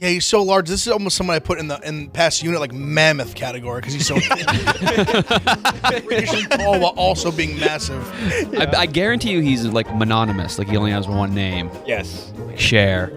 Yeah, he's so large. This is almost someone I put in the past unit like mammoth category because he's so freakishly tall while also being massive. Yeah. I guarantee you he's like mononymous. Like he only has one name. Yes. Like Cher.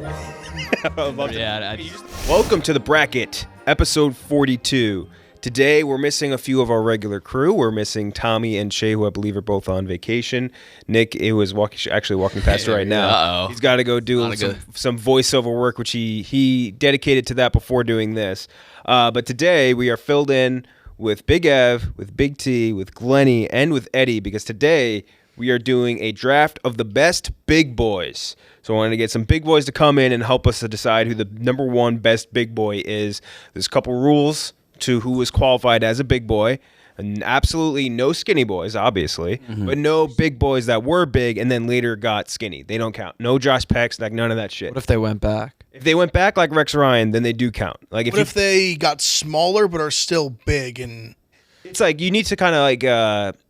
Welcome to the bracket, episode 42. Today, we're missing a few of our regular crew. We're missing Tommy and Shay, who I believe are both on vacation. Nick was actually walking past right now. Uh-oh. He's got to go do some voiceover work, which he dedicated to that before doing this. But today, we are filled in with Big Ev, with Big T, with Glenny, and with Eddie, because today, we are doing a draft of the best big boys. So I wanted to get some big boys to come in and help us to decide who the number one best big boy is. There's a couple rules to who is qualified as a big boy, and absolutely no skinny boys, obviously, but no big boys that were big and then later got skinny. They don't count. No Josh Pecks, like none of that shit. What if they went back? If they went back like Rex Ryan, then they do count. Like if they got smaller but are still big? And it's like you need to kind of like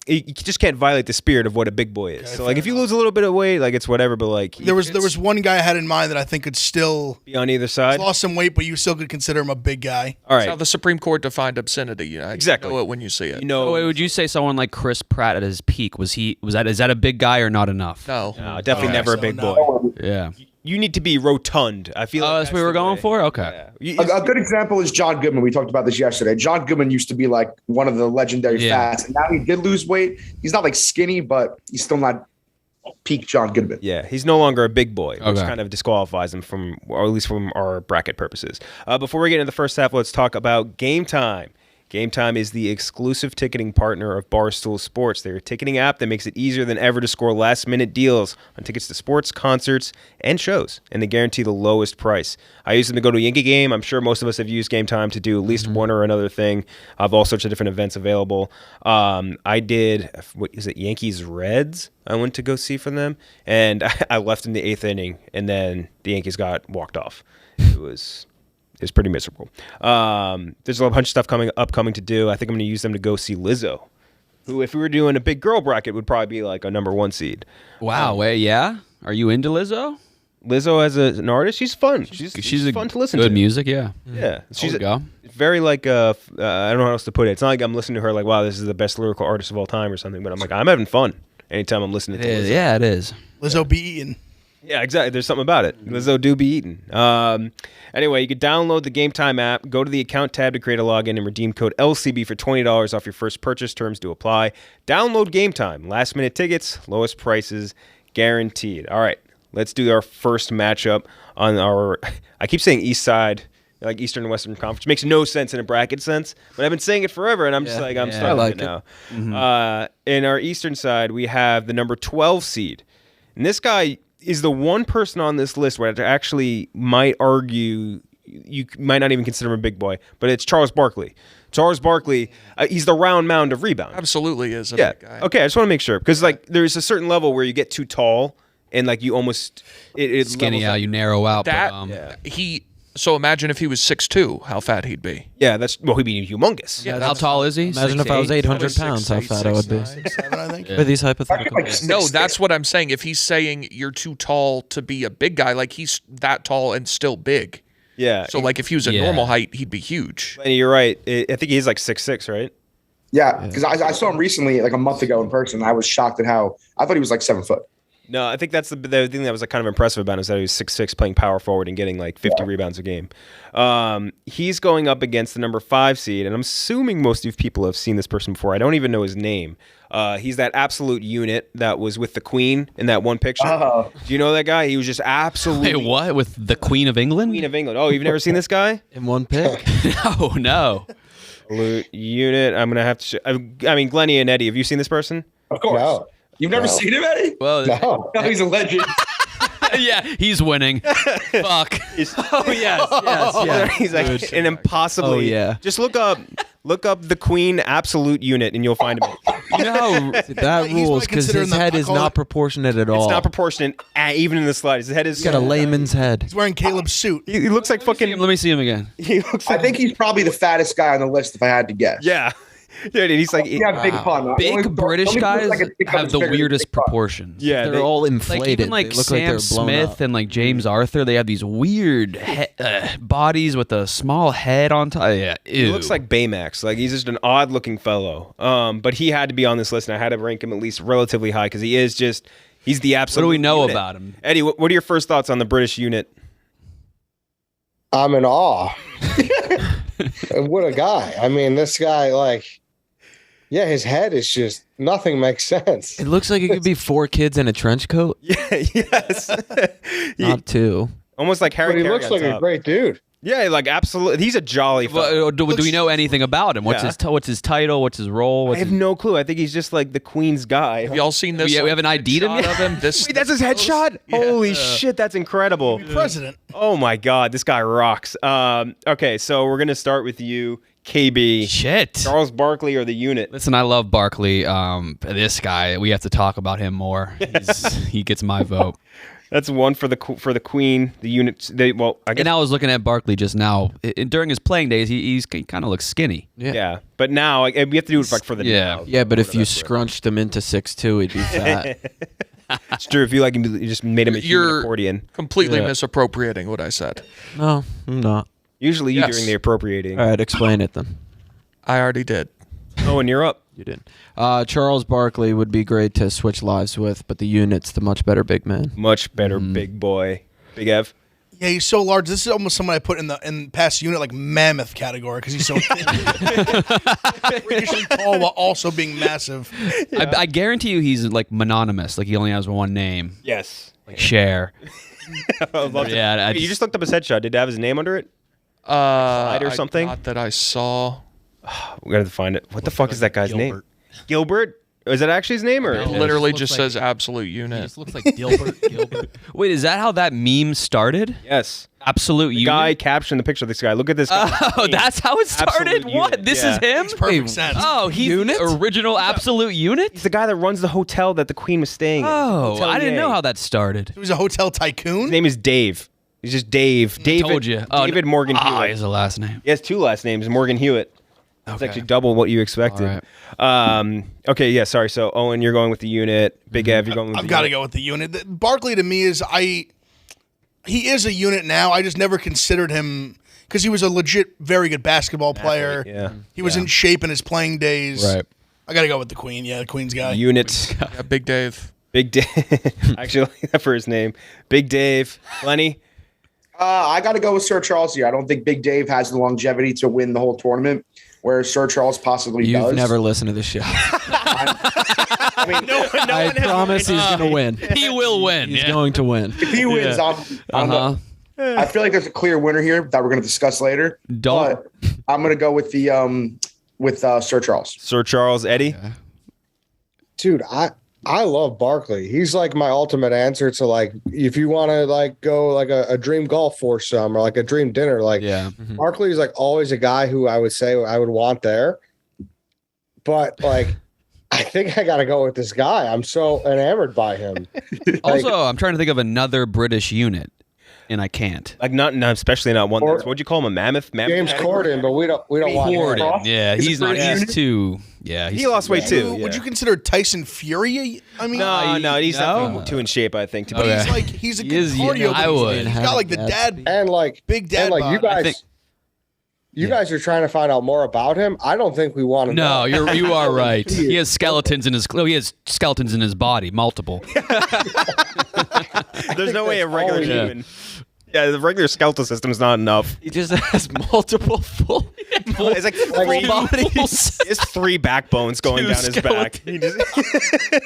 you just can't violate the spirit of what a big boy is. Okay, so like if you lose a little bit of weight, like it's whatever. But like there was one guy I had in mind that I think could still be on either side. He's lost some weight, but you still could consider him a big guy. All right. That's how the Supreme Court defined obscenity. Exactly. You know it when you see it. You know. So wait, would you say someone like Chris Pratt at his peak is that a big guy or not enough? No, definitely never a big boy. Yeah. You need to be rotund. I feel. Oh, that's what we were going for. Okay. Yeah. A good example is John Goodman. We talked about this yesterday. John Goodman used to be like one of the legendary fats, and now he did lose weight. He's not like skinny, but he's still not peak John Goodman. Yeah, he's no longer a big boy, which kind of disqualifies him from, or at least from our bracket purposes. Before we get into the first half, let's talk about Game Time. Game Time is the exclusive ticketing partner of Barstool Sports. They're a ticketing app that makes it easier than ever to score last-minute deals on tickets to sports, concerts, and shows, and they guarantee the lowest price. I use them to go to a Yankee game. I'm sure most of us have used Game Time to do at least one or another thing. I have all sorts of different events available. I did, what is it, Yankees Reds? I went to go see for them, and I left in the 8th inning, and then the Yankees got walked off. It's pretty miserable. There's a bunch of stuff upcoming to do. I think I'm going to use them to go see Lizzo, who, if we were doing a big girl bracket, would probably be like a number one seed. Wow. Wait, yeah? Are you into Lizzo? Lizzo as an artist, she's fun. She's fun to listen to. Good music, yeah. Yeah. She's go. Very like, I don't know how else to put it. It's not like I'm listening to her like, wow, this is the best lyrical artist of all time or something, but I'm like, I'm having fun anytime I'm listening to Lizzo. Yeah, it is. Lizzo be eating. Yeah, exactly. There's something about it. Lizzo do be eaten. Anyway, you can download the Game Time app, go to the account tab to create a login, and redeem code LCB for $20 off your first purchase. Terms do apply. Download Game Time. Last minute tickets, lowest prices guaranteed. All right, let's do our first matchup on our, I keep saying East Side, like Eastern and Western Conference. Makes no sense in a bracket sense, but I've been saying it forever, and I'm just like, I'm stuck with it now. In our Eastern side, we have the number 12 seed. And this guy is the one person on this list where I actually might argue you might not even consider him a big boy, but it's Charles Barkley. Charles Barkley, he's the round mound of rebound. Absolutely is a big guy. Okay, I just want to make sure, because like there's a certain level where you get too tall and like you almost it skinny out, you narrow out. So imagine if he was 6'2", how fat he'd be. Yeah, he'd be humongous. Yeah, how tall is he? Imagine if I was 800 pounds, how fat I would be. 6'7", I think. For these hypothetical. No, that's what I'm saying. If he's saying you're too tall to be a big guy, like he's that tall and still big. Yeah. So like if he was a normal height, he'd be huge. And you're right. I think he's like 6'6", right? Yeah, because I saw him recently, like a month ago in person. I was shocked at how I thought he was like 7 foot. No, I think that's the thing that was like kind of impressive about him is that he was 6'6", playing power forward and getting like 50 rebounds a game. He's going up against the number 5 seed, and I'm assuming most of you people have seen this person before. I don't even know his name. He's that absolute unit that was with the Queen in that one picture. Do you know that guy? He was just absolutely... Wait, what? With the Queen of England? Queen of England. Oh, you've never seen this guy? In one pick? No. Unit. I'm going to have to... I mean, Glenny and Eddie, have you seen this person? Of course. No. You've never seen him, Eddie? Well, No, he's a legend. yeah, he's winning. Fuck. Yes. He's like an impossibly... Oh, yeah. Just look up the Queen absolute unit and you'll find him. You know how that rules because his head is not proportionate at all. It's not proportionate even in the slides. His head is... He's got a layman's head. He's wearing Caleb's suit. He looks like fucking... Let me see him again. He looks like... I think he's probably the fattest guy on the list if I had to guess. Yeah. Dude, and he's like, big pun. Big British guys have the weirdest proportions. yeah, They're all inflated. Like even like they look Sam like they're blown Smith up. and like James Arthur, they have these weird bodies with a small head on top. Yeah, ew. He looks like Baymax. Like he's just an odd looking fellow. But he had to be on this list, and I had to rank him at least relatively high because he's the absolute. What do we know unit. about him? Eddie? What are your first thoughts on the British unit? I'm in awe. What a guy. I mean, this guy, like, yeah, his head is just, nothing makes sense. It looks like it could be 4 kids in a trench coat. Yeah, yes. Not 2. Almost like Harry But he Carey looks on like top. a great dude. Yeah, like absolutely. He's a jolly fellow. Do we know anything about him? What's Yeah. what's his title? What's his role? I have no clue. I think he's just like the Queen's guy. Have y'all seen this? We haven't ID'd him shot yet? of him. This Wait, that's his headshot? Holy shit, that's incredible. President. Oh my god, this guy rocks. Okay, so we're gonna start with you, KB. Shit. Charles Barkley or the unit? Listen, I love Barkley. This guy, we have to talk about him more. He gets my vote. That's one for the Queen. The unit. I guess. And I was looking at Barkley just now. During his playing days, he kind of looks skinny. Yeah, but now we have to do it like for the now. Yeah, but if you scrunched him into 6'2", he'd be fat. It's true. If you like him, you just made him a human You're accordion. completely misappropriating what I said. No, I'm not. Usually you Yes. during the appropriating. All right, explain it then. I already did. Oh, and you're up. You didn't. Charles Barkley would be great to switch lives with, but the unit's the much better big man. Much better, big boy. Big Ev. Yeah, he's so large. This is almost someone I put in the past unit like mammoth category because he's so freakishly tall while also being massive. I guarantee you he's like mononymous. Like he only has one name. Yes. Like Cher. I would love to. Yeah, Wait, you just looked up his headshot. Did it have his name under it? Or something? Not that I saw. We gotta find it. What the fuck is that guy's name? Gilbert? Is that actually his name or? It literally just says absolute unit. looks like Gilbert. Wait, is that how that meme started? Yes. Absolute The unit. guy captioned the picture of this guy. Look at this guy. Oh, that's how it started. Absolute What? unit, This yeah. is him? Makes perfect sense. Oh, he's Unit? the original absolute unit. He's the guy that runs the hotel that the Queen was staying in. Oh, Hotel I didn't Yay. know how that started. He was a hotel tycoon. His name is Dave. He's just Dave. David. Told you. Oh, David Morgan Ah, Hewitt. is the last name. He has 2 last names. Morgan Hewitt. It's Okay. actually double what you expected. Okay, yeah, sorry. So, Owen, you're going with the unit. Big Ev, you're going with I've the got to unit. go with the unit. Barkley to me is he is a unit now. I just never considered him because he was a legit very good basketball player. Yeah. He was in shape in his playing days. Right. I got to go with the Queen. Yeah, the Queen's guy. Unit. Yeah, Big Dave. Big Dave. Actually, I like that for his name. Big Dave. Glenny. I got to go with Sir Charles here. I don't think Big Dave has the longevity to win the whole tournament, whereas Sir Charles possibly You've does. never listened to the show. I mean, I promise he's going to win. He will win. He's going to win. if he wins, I feel like there's a clear winner here that we're going to discuss later. Don't. But I'm going to go with the Sir Charles. Sir Charles. Eddie. Dude, I love Barkley. He's like my ultimate answer to like if you want to like go like a dream golf for some or like a dream dinner. Like Yeah. Barkley is like always a guy who I would say I would want there. But like I think I got to go with this guy. I'm so enamored by him. Also, I'm trying to think of another British unit, and I can't. Like not especially not one. Or- What'd you call him? A mammoth? James Corden, but we don't want him. Corden. Yeah, Is it he's not. British He's unit? too. Yeah, He lost weight too. Would yeah. you consider Tyson Fury? I mean, No, he's No? definitely too in shape. I think. To but be Okay. he's a He good is, yeah, cardio. I would. He's got like the dad, And like big dad. and like you bod. guys you guys are trying to find out more about him. I don't think we want to No, know. you are right. He has skeletons in his. Oh, he has skeletons in his body, multiple. There's no way a regular all he human. Yeah, the regular skeletal system is not enough. He just has multiple full. It's like three bodies. He has 3 backbones going Two down his back. He just,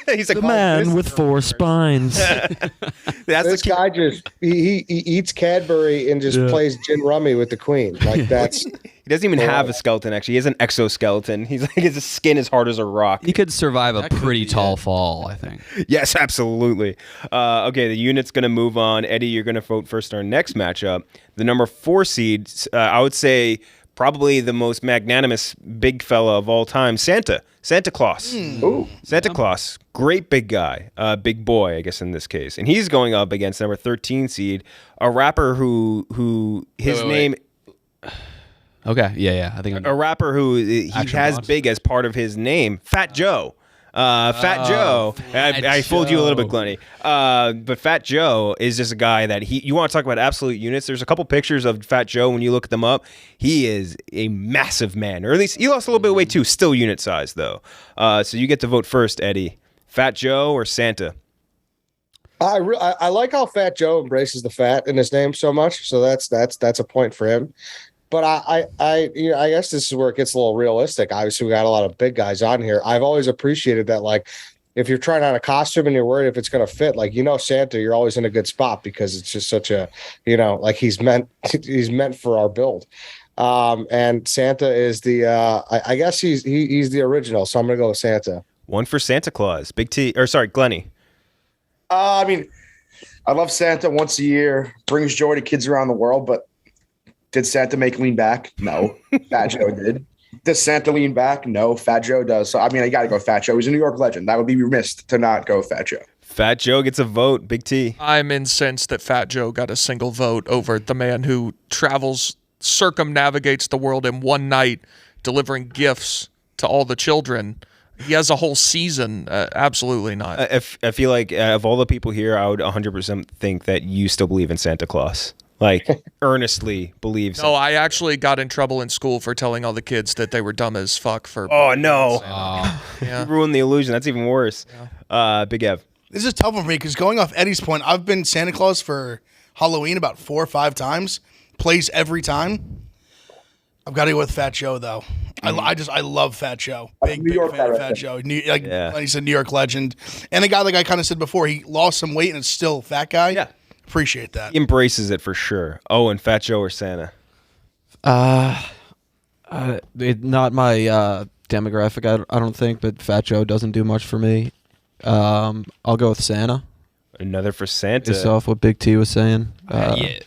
he's like The man with 4 spines. That's This the guy just he eats Cadbury and just plays gin rummy with the Queen. Like that's He doesn't even have a skeleton. Actually, he has an exoskeleton. He's like his skin is hard as a rock. He could survive a pretty tall fall, I think. Yes, absolutely. Okay, the unit's going to move on. Eddie, you're going to vote first in our next matchup. The number 4 seed, I would say probably the most magnanimous big fella of all time, Santa Claus. Ooh. Santa Claus, great big guy, big boy, I guess in this case. And he's going up against number 13 seed, a rapper who his Wait. name... Okay, yeah. I think A rapper who he Action has Bronx. big as part of his name, Fat Joe. Fat Joe. I fooled you a little bit, Glenny. But Fat Joe is just a guy that you want to talk about absolute units. There's a couple pictures of Fat Joe when you look them up. He is a massive man, or at least he lost a little bit of weight too. Still unit size though. So you get to vote first, Eddie. Fat Joe or Santa? I like how Fat Joe embraces the fat in his name so much. So that's a point for him. But I guess this is where it gets a little realistic. Obviously, we got a lot of big guys on here. I've always appreciated that, like, if you're trying on a costume and you're worried if it's going to fit, like, Santa, you're always in a good spot because it's just such a, like he's meant for our build. And Santa is the, I guess he's the original. So I'm going to go with Santa. One for Santa Claus. Glenny. I mean, I love Santa once a year, brings joy to kids around the world, but did Santa make lean back? No. Fat Joe did. Does Santa lean back? No. Fat Joe does. So, I mean, I got to go Fat Joe. He's a New York legend. That would be remiss to not go Fat Joe. Fat Joe gets a vote. Big T. I'm incensed that Fat Joe got a single vote over the man who circumnavigates the world in one night, delivering gifts to all the children. He has a whole season. Absolutely not. I feel like of all the people here, I would 100% think that you still believe in Santa Claus. Like, earnestly believe. No, I actually got in trouble in school for telling all the kids that they were dumb as fuck for. Oh, no. Yeah. You ruined the illusion. That's even worse. Yeah. Big Ev. This is tough for me because going off Eddie's point, I've been Santa Claus for Halloween about 4 or 5 times. Plays every time. I've got to go with Fat Joe though. I love Fat Joe. Big fan of Fat Joe. Like he said, New York legend, and a guy like I kind of said before, he lost some weight and is still a fat guy. Yeah, appreciate that. He embraces it for sure. Owen, Fat Joe or Santa? Not my demographic. I don't think, but Fat Joe doesn't do much for me. I'll go with Santa. Another for Santa. Based off what Big T was saying.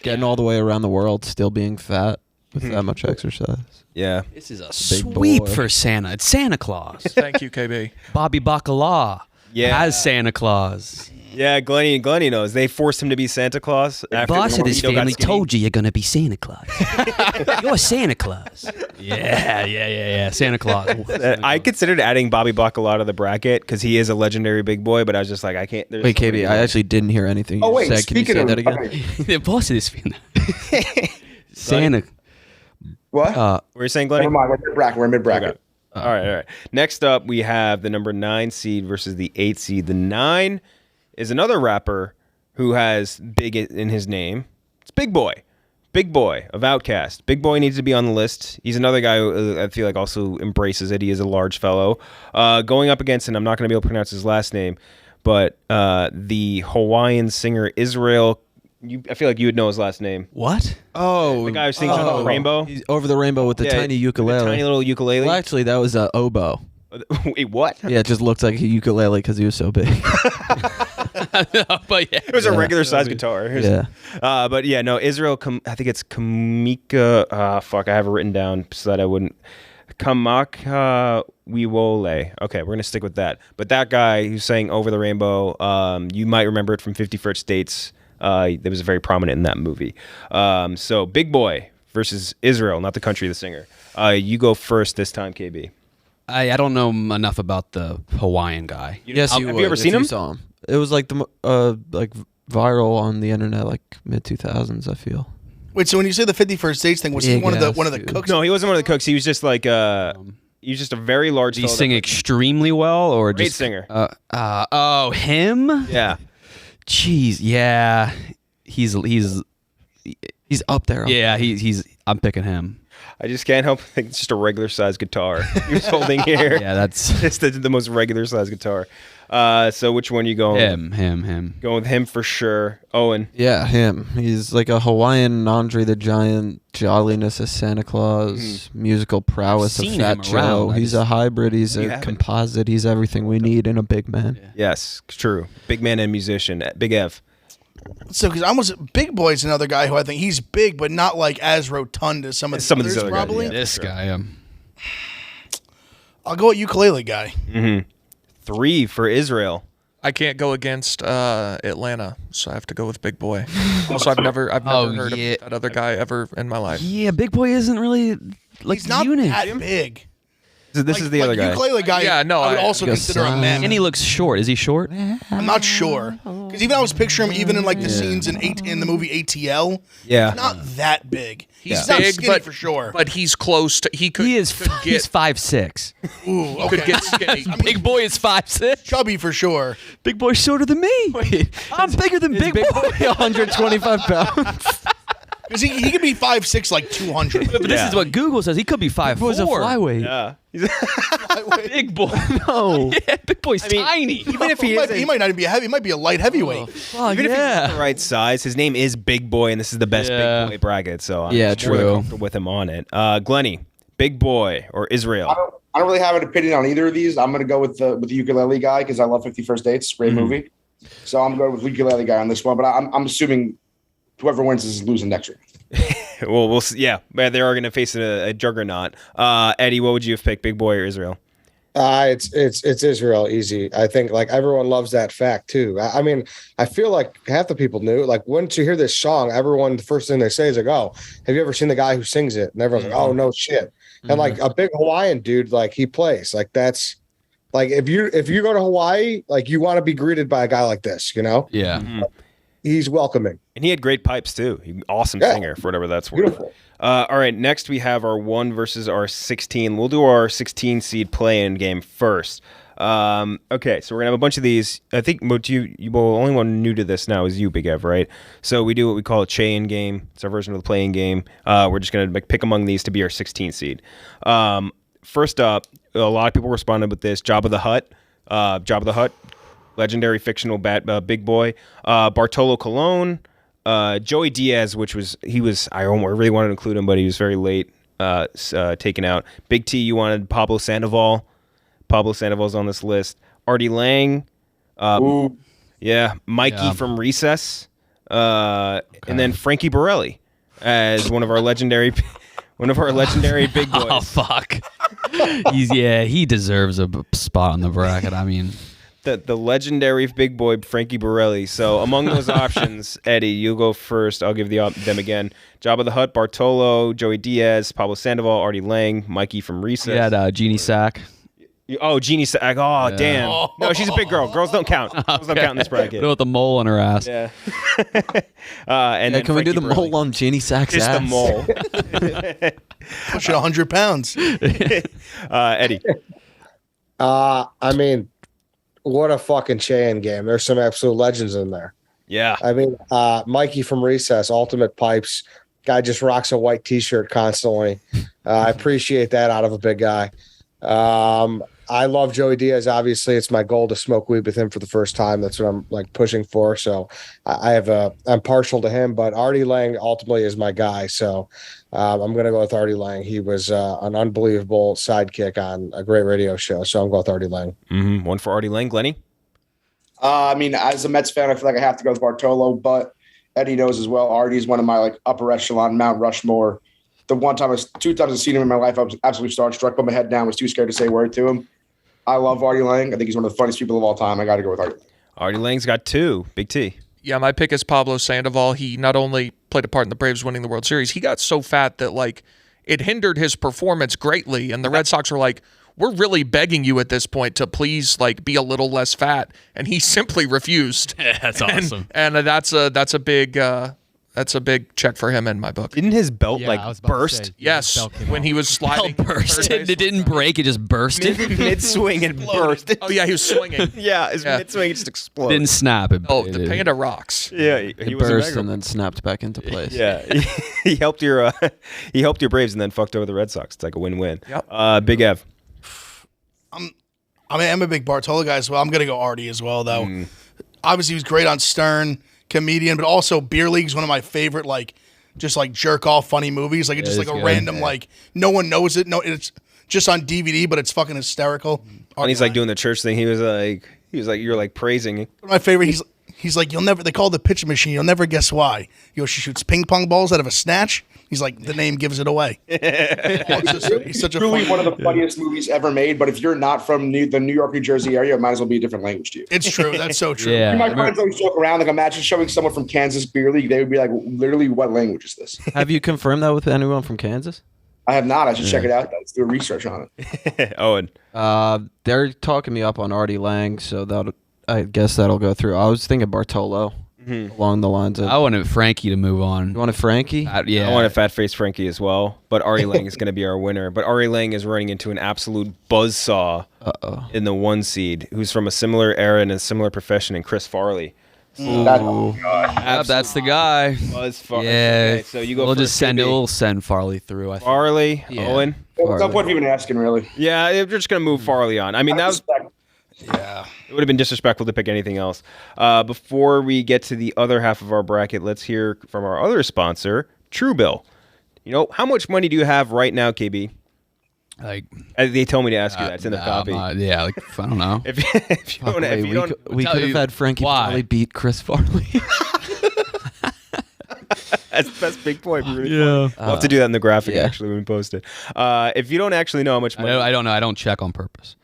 Getting all the way around the world, still being fat with that much exercise. Yeah. This is a Big sweep boy. for Santa. It's Santa Claus. Thank you, KB. Bobby Bacala as Santa Claus. Yeah, Glenny knows. They forced him to be Santa Claus. The boss of this family told you you're going to be Santa Claus. You're Santa Claus. Yeah. Santa Claus. I considered adding Bobby Bacala to the bracket because he is a legendary big boy, but I was just like, I can't. Wait, KB, I actually didn't hear anything you said. Can you say that again? The boss of this family. Santa. What? What were you saying, Glenny? Never mind. We're mid bracket. Okay. All right. Next up, we have the number 9 seed versus the 8 seed. The 9 is another rapper who has big in his name. It's Big Boy. Big Boy of Outkast. Big Boy needs to be on the list. He's another guy who I feel like also embraces it. He is a large fellow. Going up against, and I'm not going to be able to pronounce his last name, but the Hawaiian singer Israel. I feel like you would know his last name. What? Oh, The guy who sings over the rainbow. He's over the rainbow with the tiny ukulele. The tiny little ukulele. Well, actually, that was an oboe. Wait, what? Yeah, it just looked like a ukulele because he was so big. But yeah. It was a regular sized guitar. Yeah. But yeah, no, Israel, I think it's Kamika. I have it written down so that I wouldn't. Kamaka Wiwole. Okay, we're going to stick with that. But that guy who sang Over the Rainbow, you might remember it from 50 First Dates. That was very prominent in that movie. So Big Boy versus Israel, not the country, the singer. You go first this time, KB. I don't know enough about the Hawaiian guy. Yes, have you ever seen him? You saw him. It was like like viral on the internet, like mid 2000s. I feel. Wait, so when you say the 51st Dates thing, was he one of the cooks? No, he wasn't one of the cooks. He was just like he was just a very large. Did he sing extremely well, or great just singer? Him? Yeah. Jeez, yeah. He's up there. Yeah, I'm picking him. I just can't help think it's just a regular sized guitar he was holding here. Yeah, that's it's the most regular sized guitar. So which one are you going? Him. Going with him for sure. Owen. Yeah, him. He's like a Hawaiian Andre the Giant, jolliness of Santa Claus, musical prowess of seen Fat him Joe. around. He's a hybrid. He's You a haven't. composite. He's everything we need in a big man. Yeah. Yes, true. Big man and musician. Big Ev. So, because Big Boy's another guy who I think he's big, but not like as rotund as some of Some of others, these other guys, probably. yeah. This guy. I'll go with ukulele guy. 3 for Israel. I can't go against Atlanta, so I have to go with Big Boy. Also, I've never heard of that other guy ever in my life. Yeah, Big Boy isn't really like He's not unit. that big. This is the other guy. Ukulele guy. Yeah, no, I would I- also consider a man. And he looks short. Is he short? I'm not sure because even I was picturing him even in like the scenes in the movie ATL. Yeah. Not that big. He's not big, skinny but for sure. But he's close to. He could. He's get 5'6". Ooh, okay. could get skinny. Big boy is 5'6". chubby for sure. Big boy's shorter than me. I'm bigger than Big Boy. 125 pounds. Because he could be 5'6", like 200. But this is what Google says. He could be 5'4". Was a flyweight. Yeah. Big boy. No. Yeah, Big Boy's tiny. Even if he is, He might not even be a heavy. He might be a light heavyweight. Oh, even if he's yeah. the right size, his name is Big Boy, and this is the best Yeah. Big Boy bracket. So I'm Yeah, more than true. comfortable with him on it. Glenny, Big Boy or Israel? I don't really have an opinion on either of these. I'm going to go with the ukulele guy because I love 50 First Dates. Great movie. So I'm going with the ukulele guy on this one. But I'm assuming whoever wins is losing next year. Well, we'll see. Yeah, but they are going to face a juggernaut. Eddie, what would you have picked, Big Boy or Israel? It's Israel easy. I think like everyone loves that fact too. I mean, I feel like half the people knew. Like once you hear this song, everyone the first thing they say is like, "Oh, have you ever seen the guy who sings it?" And everyone's like, "Oh, no shit." And like a big Hawaiian dude, like he plays. Like that's like if you go to Hawaii, like you want to be greeted by a guy like this. You know, Yeah. he's welcoming. And he had great pipes too. Awesome singer for whatever that's worth. Beautiful. All right, next we have our 1 versus our 16. We'll do our 16 seed play-in game first. Okay, so we're gonna have a bunch of these. I think the only one new to this now is you, Big Ev, right? So we do what we call a Che-in game. It's our version of the play-in game. We're just gonna pick among these to be our 16 seed. First up, a lot of people responded with this: Jabba the Hutt, legendary fictional big boy, Bartolo Colon. Joey Diaz, I really wanted to include him, but he was very late taken out. Big T, you wanted Pablo Sandoval. Pablo Sandoval's on this list. Artie Lang. Yeah. Mikey from Recess. And then Frankie Borelli as one of our legendary big boys. Oh, fuck. He deserves a spot on the bracket. I mean... The legendary big boy Frankie Borelli. So among those options, Eddie, you go first. I'll give them again: Jabba the Hutt, Bartolo, Joey Diaz, Pablo Sandoval, Artie Lang, Mikey from Recess. He had Jeannie Sack. Oh, Jeannie Sack. Oh, Yeah. damn. No, she's a big girl. Girls don't count. Girls don't count in this bracket. With the mole on her ass. Yeah. And then Can we do the Frankie Borelli. mole on Jeannie Sack's Just ass? the mole. Pushing 100 pounds. Eddie. I mean, what a fucking Che-in game. There's some absolute legends in there. Yeah. I mean, Mikey from Recess, Ultimate Pipes. Guy just rocks a white T-shirt constantly. I appreciate that out of a big guy. I love Joey Diaz. Obviously, it's my goal to smoke weed with him for the first time. That's what I'm like pushing for. So I'm partial to him, but Artie Lang ultimately is my guy. So I'm going to go with Artie Lang. He was an unbelievable sidekick on a great radio show. So I'm going with Artie Lang. Mm-hmm. One for Artie Lang. Glenny? I mean, as a Mets fan, I feel like I have to go with Bartolo, but Eddie knows as well. Artie's one of my like upper echelon Mount Rushmore. The two times I've seen him in my life, I was absolutely starstruck, put my head down, was too scared to say a word to him. I love Artie Lang. I think he's one of the funniest people of all time. I got to go with Artie. Artie Lang's got 2. Big T. Yeah, my pick is Pablo Sandoval. He not only played a part in the Braves winning the World Series, he got so fat that like it hindered his performance greatly. And the Red Sox were like, we're really begging you at this point to please like be a little less fat. And he simply refused. Yeah, that's awesome. And that's a big check for him in my book. Didn't his belt I was about to burst? say, Yes, belt came when off. he was sliding. Burst. It didn't break. It just bursted. Mid swing and burst. Oh yeah, he was swinging. Yeah, his Yeah. mid swing just exploded. Didn't snap. Oh, the panda rocks. Yeah, It he was burst a and then snapped back into place. Yeah, he helped your Braves and then fucked over the Red Sox. It's like a win-win. Yep. Big Ev. I'm a big Bartolo guy as well. I'm gonna go Artie as well, though. Obviously, he was great on Stern, comedian, but also Beer League's one of my favorite, like, just like jerk off funny movies. Like it's just it's like a good. random, like no one knows it. No, it's just on DVD, but it's fucking hysterical. And he's like doing the church thing. He was like, you're like praising. My favorite. He's like, you'll never. They call it the pitch machine. You'll never guess why. She shoots ping pong balls out of a snatch. He's like, the name gives it away. He's such a Truly funny. one of the funniest movies ever made. But if you're not from the New York, New Jersey area, it might as well be a different language to you. It's true. That's so true. Yeah. My friends always joke around. Like, imagine showing someone from Kansas Beer League. They would be like, literally, what language is this? Have you confirmed that with anyone from Kansas? I have not. I should check it out. Let's do a research on it. Owen. They're talking me up on Artie Lang, so I guess that'll go through. I was thinking Bartolo along the lines of. I wanted Frankie to move on. You wanted Frankie? I want a fat-faced Frankie as well, but Ari Lang is going to be our winner. But Ari Lang is running into an absolute buzzsaw in the 1 seed, who's from a similar era and a similar profession, and Chris Farley. That's the guy. Buzz Farley. Yeah. Okay, so you go. We'll first, just KB. we'll send Farley through. I think. Farley, Owen. What's the point of even asking, really? Yeah, we're just going to move Farley on. I mean, that was. Yeah. It would have been disrespectful to pick anything else. Before we get to the other half of our bracket, let's hear from our other sponsor, Truebill. You know, how much money do you have right now, KB? Like They told me to ask you that. It's in the copy. Yeah, like I don't know. If you don't, We could have had Frankie Farley beat Chris Farley. that's big point. Really we'll have to do that in the graphic actually when we post it. If you don't actually know how much money, I don't know. I don't check on purpose.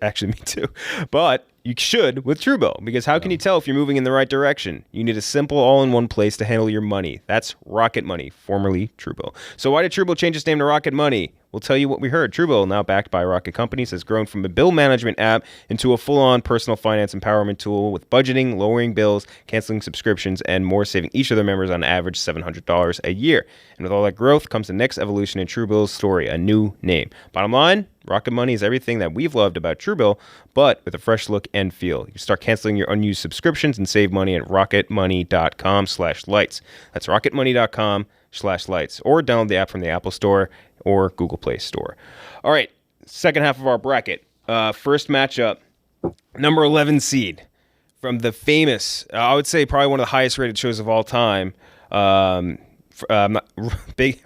Actually, me too. But you should with Truebill, because how can you tell if you're moving in the right direction? You need a simple all-in-one place to handle your money. That's Rocket Money, formerly Truebill. So why did Truebill change its name to Rocket Money? We'll tell you what we heard. Truebill, now backed by Rocket Companies, has grown from a bill management app into a full-on personal finance empowerment tool with budgeting, lowering bills, canceling subscriptions, and more, saving each of their members on average $700 a year. And with all that growth comes the next evolution in Truebill's story, a new name. Bottom line, Rocket Money is everything that we've loved about Truebill, but with a fresh look and feel. You start canceling your unused subscriptions and save money at rocketmoney.com/lights. That's rocketmoney.com/lights, or download the app from the Apple Store or Google Play Store. All right, second half of our bracket. First matchup, number 11 seed from the famous, I would say probably one of the highest rated shows of all time, Big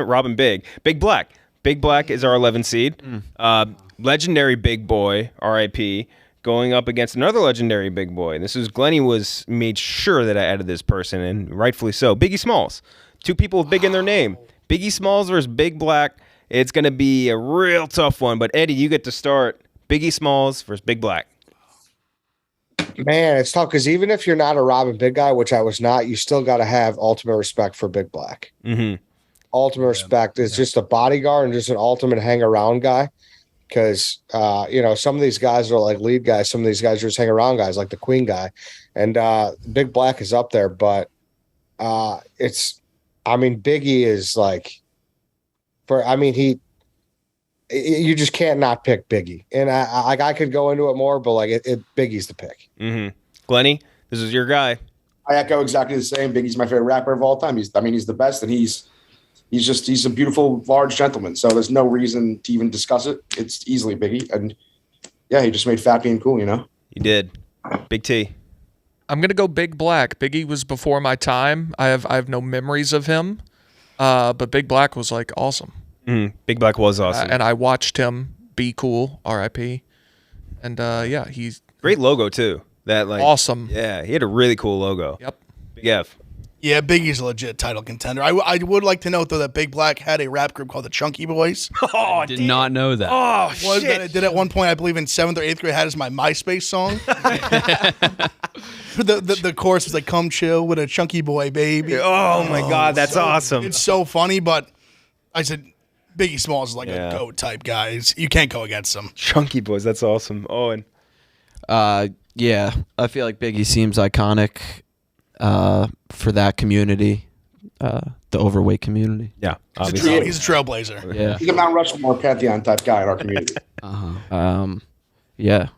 Black. Big Black is our 11 seed. Legendary Big Boy, R.I.P., going up against another legendary Big Boy. This is Glenny made sure that I added this person, and rightfully so. Biggie Smalls. Two people with big in their name. Biggie Smalls versus Big Black. It's going to be a real tough one, but Eddie, you get to start. Biggie Smalls versus Big Black. Man, it's tough because even if you're not a Robin Big guy, which I was not, you still got to have ultimate respect for Big Black. Mm-hmm. Ultimate respect is just a bodyguard and just an ultimate hang around guy. Because some of these guys are like lead guys, some of these guys are just hang around guys, like the Queen guy, and Big Black is up there. But Biggie is like, you just can't not pick Biggie, and I could go into it more, but Biggie's the pick. Mm-hmm. Glenny, this is your guy. I echo exactly the same. Biggie's my favorite rapper of all time. He's the best, and he's a beautiful, large gentleman. So there's no reason to even discuss it. It's easily Biggie. And yeah, he just made fat being cool, you know? He did. Big T. I'm going to go Big Black. Biggie was before my time. I have no memories of him. But Big Black was awesome. Big Black was awesome. And I watched him be cool, R.I.P. And he's great logo too. That awesome. Yeah, he had a really cool logo. Yep. Big F. Yeah, Biggie's a legit title contender. I would like to note, though, that Big Black had a rap group called the Chunky Boys. I did not know that. Oh, That I did at one point, I believe in 7th or 8th grade, had as my MySpace song. the chorus was like, "Come chill with a chunky boy, baby." Oh my God, that's awesome. It's so funny, but I said Biggie Smalls is like a GOAT type guy. You can't go against him. Chunky Boys, that's awesome. Owen. Yeah, I feel like Biggie seems iconic for that community, the overweight community. Yeah, obviously. He's a trailblazer. Yeah. He's a Mount Rushmore Pantheon type guy in our community. Yeah,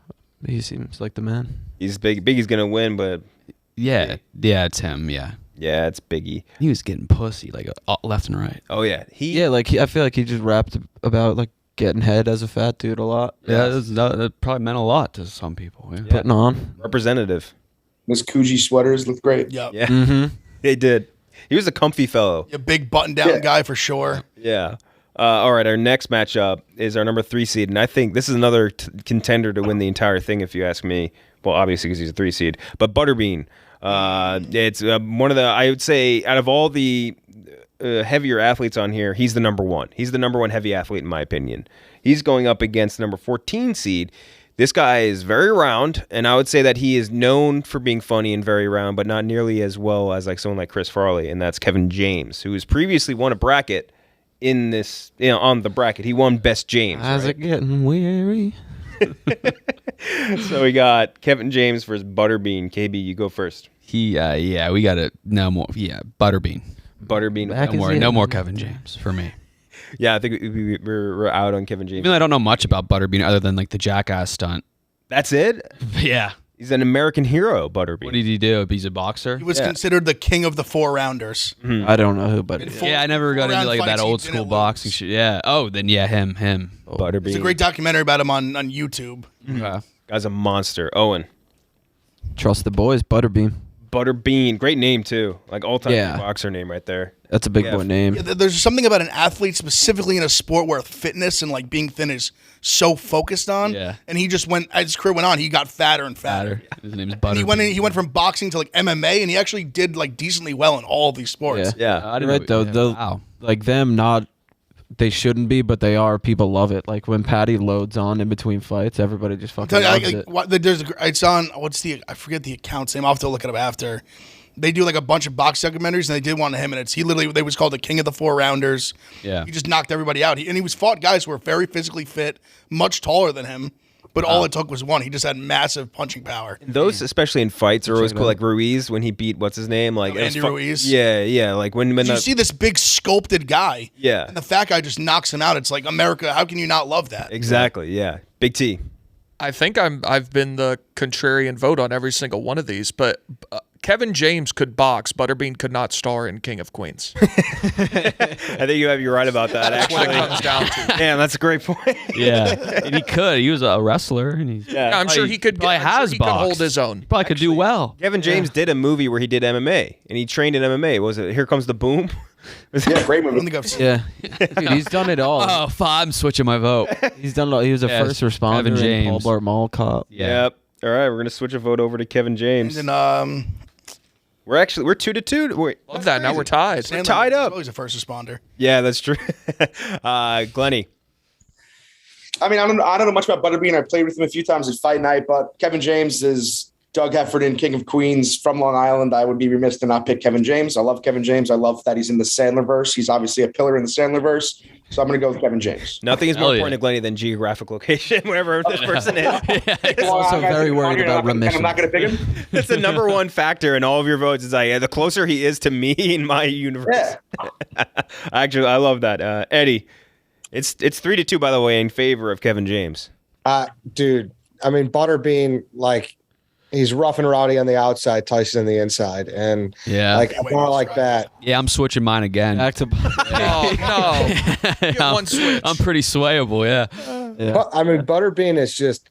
he seems like the man. He's big. Biggie's going to win, but... Yeah, it's him, yeah. Yeah, it's Biggie. He was getting pussy, left and right. Oh, yeah. I feel like he just rapped about, getting head as a fat dude a lot. Yeah, that probably meant a lot to some people. Yeah. Putting on. Representative. Those Coogee sweaters look great. Yep. Yeah, Mm-hmm. They did. He was a comfy fellow. A big button-down guy for sure. Yeah. All right, our next matchup is our number 3 seed, and I think this is another contender to win the entire thing, if you ask me. Well, obviously because he's a 3 seed, but Butterbean. It's one of the, I would say, out of all the heavier athletes on here, he's the number 1. He's the number 1 heavy athlete in my opinion. He's going up against the number 14 seed. This guy is very round, and I would say that he is known for being funny and very round, but not nearly as well as someone like Chris Farley, and that's Kevin James, who has previously won a bracket in this, on the bracket. He won Best James. How's right? it getting weary? So we got Kevin James versus Butterbean. KB, you go first. We got it. No more. Yeah, Butterbean. Butterbean. Back is No in. more Kevin James for me. Yeah, I think we're out on Kevin James. Even though I don't know much about Butterbean other than like the jackass stunt. That's it? Yeah. He's an American hero, Butterbean. What did he do? He's a boxer. He was considered the king of the 4-rounders. I don't know who, but Yeah, I never got into Four-round like that fights, he old didn't school lose. boxing shit. Yeah. Oh, then yeah, him. Butterbean. There's a great documentary about him on YouTube. Okay. Guy's a monster. Owen. trust the boys. Butterbean. Butterbean. Great name, too. Like all-time Yeah. boxer name right there. That's a big Yeah. boy name. Yeah, there's something about an athlete, specifically in a sport where fitness and like being thin is so focused on. Yeah. And he just went, as his career went on, he got fatter and fatter. His name's And Butterbean. he went from boxing to like MMA, and he actually did like decently well in all of these sports. Yeah. Yeah. I didn't Right know- though, Wow. like them, not they shouldn't be, but they are. People love it. Like when Patty loads on in between fights, everybody just fucking Tell you, loves like, it. there's it's on I forget the account's name. I'll have to look it up after. They do like a bunch of box documentaries, and they did one of him, and they was called the King of the 4-rounders. Yeah. He just knocked everybody out. And he was fought guys who were very physically fit, much taller than him, but all it took was one. He just had massive punching power. Those, especially in fights, are always cool. Like Ruiz, when he beat, what's his name? Like it was Andy Ruiz? Yeah. Like when You see this big sculpted guy, Yeah. and the fat guy just knocks him out. It's like, America, how can you not love that? Exactly, yeah. Big T. I think I've been the contrarian vote on every single one of these, but Kevin James could box. Butterbean could not star in King of Queens. I think you're right about that, That's what it actually. comes down to. Damn, that's a great point. Yeah. And he could. He was a wrestler. And he Yeah, I'm sure he could. probably I'm sure has he could hold boxed. his own. probably could do well. Kevin James did a movie where he did MMA, and he trained in MMA. Was it Here Comes the Boom? Yeah, great I don't movie. think I've seen Yeah, dude, he's done it all. Oh, I'm switching my vote. He's done it all. He was a Yeah, first responder Kevin in Paul James. Blart Mall Cop. Yeah. Yep. All right, we're going to switch a vote over to Kevin James. And then, We're 2-2. Wait. Love that. Now we're tied. Sandler tied was up. always a first responder. Yeah, that's true. Glenny. I mean, I don't know much about Butterbean. I played with him a few times at Fight Night, but Kevin James is Doug Heffernan, King of Queens from Long Island. I would be remiss to not pick Kevin James. I love Kevin James. I love that he's in the Sandlerverse. He's obviously a pillar in the Sandlerverse. So I'm going to go with Kevin James. Nothing is more Hell yeah. important to Glenny than geographic location, wherever this person is. He's also very worried about I'm remission. not going to pick him. That's the number one factor in all of your votes. Is the closer he is to me in my universe. Yeah. Actually, I love that. Eddie, it's 3-2, by the way, in favor of Kevin James. Dude, I mean, Butterbean, like, he's rough and rowdy on the outside, Tyson on the inside. And, Yeah. like, I don't like that. Yeah, I'm switching mine again. Back to Oh no! You have one switch. I'm pretty swayable, yeah. But, I mean, Butterbean is just.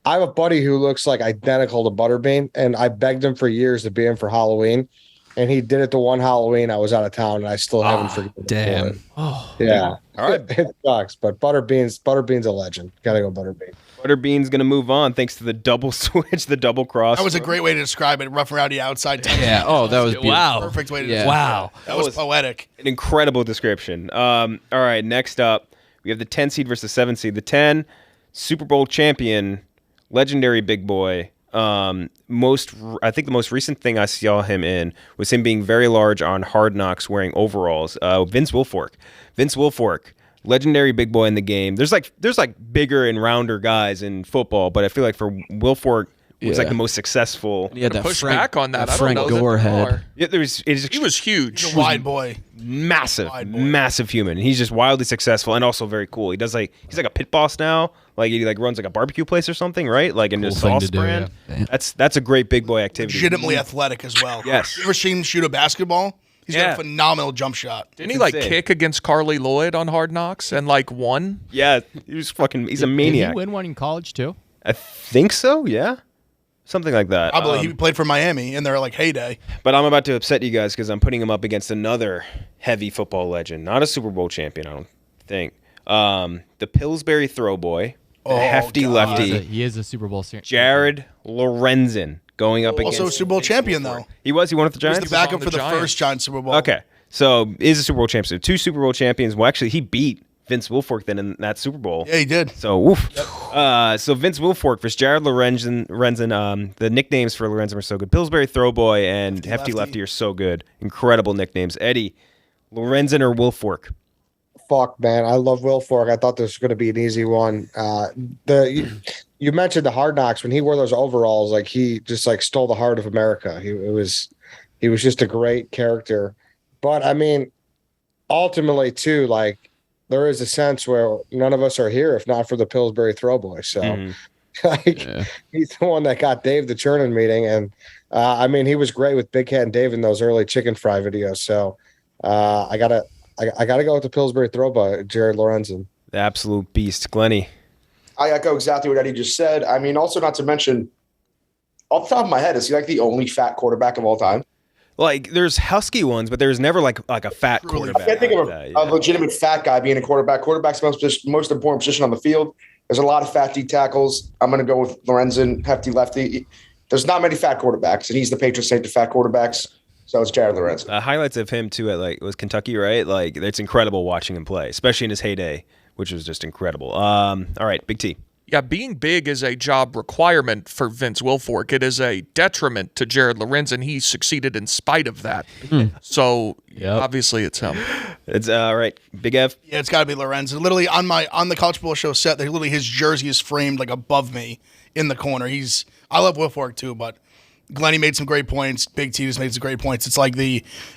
I have a buddy who looks like identical to Butterbean, and I begged him for years to be in for Halloween, and he did it the one Halloween I was out of town, and I still haven't forgiven him for Damn. it. Yeah, All right. it sucks, but Butterbean's a legend. Gotta go Butterbean. Butterbean's going to move on thanks to the double switch, the double cross. That was a great way to describe it. Rough and rowdy outside. yeah. Oh, that was beautiful. Wow. Perfect way to Yeah. describe Wow. it. That was poetic. An incredible description. All right, next up, we have the 10 seed versus the 7 seed. The 10, Super Bowl champion, legendary big boy. I think the most recent thing I saw him in was him being very large on Hard Knocks wearing overalls. Vince Wilfork. Vince Wilfork, legendary big boy in the game. There's like bigger and rounder guys in football, but I feel like for Wilfork was like Yeah. the most successful. He had that Push Frank, back on that. I don't Frank know Gore that head. more. Yeah, He was huge. He's a wide boy. massive, Wide boy. massive human. He's just wildly successful and also very cool. He's like a pit boss now. Like he runs like a barbecue place or something, right? Like in his Cool thing sauce to do, brand. yeah. That's a great big boy activity. Legitimately athletic as well. Yes. You ever seen him shoot a basketball? He's got Yeah. a phenomenal jump shot. Didn't he like insane. kick against Carly Lloyd on Hard Knocks and like won? Yeah, he's a Did maniac. he win one in college too? I think so. Yeah, something like that. I believe he played for Miami in their like heyday. But I'm about to upset you guys because I'm putting him up against another heavy football legend, not a Super Bowl champion, I don't think. The Pillsbury throw boy, the hefty God. lefty, He is a Super Bowl champion. Jared Lorenzen, going up against. Also a Super Bowl champion though. He won with the He was Giants. the backup the for the Giants. first Giants Super Bowl. Okay, so is a Super Bowl champion. So 2 Super Bowl champions. Well, actually, he beat Vince Wilfork then in that Super Bowl. Yeah, he did. So, woof. So Vince Wilfork versus Jared Lorenzen. The nicknames for Lorenzen are so good. Pillsbury Throwboy and Hefty Lefty are so good. Incredible nicknames. Eddie, Lorenzen or Wilfork? fuck, man. I love Will Fork. I thought this was going to be an easy one. You mentioned the Hard Knocks when he wore those overalls. Like he just like stole the heart of America. He was just a great character. But I mean, ultimately too, like there is a sense where none of us are here if not for the Pillsbury Throwboy. So he's the one that got Dave the churning meeting, and I mean he was great with Big Cat and Dave in those early chicken fry videos. So I gotta go with the Pillsbury Throwboy, Jared Lorenzen. The absolute beast, Glenny. I echo exactly what Eddie just said. I mean, also not to mention, off the top of my head, is he like the only fat quarterback of all time? Like, there's husky ones, but there's never like a fat quarterback. I can't think of a legitimate fat guy being a quarterback. Quarterback's most important position on the field. There's a lot of fat D tackles. I'm going to go with Lorenzen, hefty lefty. There's not many fat quarterbacks, and he's the patron saint of fat quarterbacks. So it's Jared Lorenzen. Highlights of him too at it was Kentucky, right? Like it's incredible watching him play, especially in his heyday, which was just incredible. All right, Big T. Yeah, being big is a job requirement for Vince Wilfork. It is a detriment to Jared Lorenzen. He succeeded in spite of that. So obviously it's him. It's all right, Big Ev. Yeah, it's got to be Lorenzen. Literally on the College Football Show set, literally his jersey is framed like above me in the corner. I love Wilfork too, but Glenny made some great points. Big T just made some great points. It's like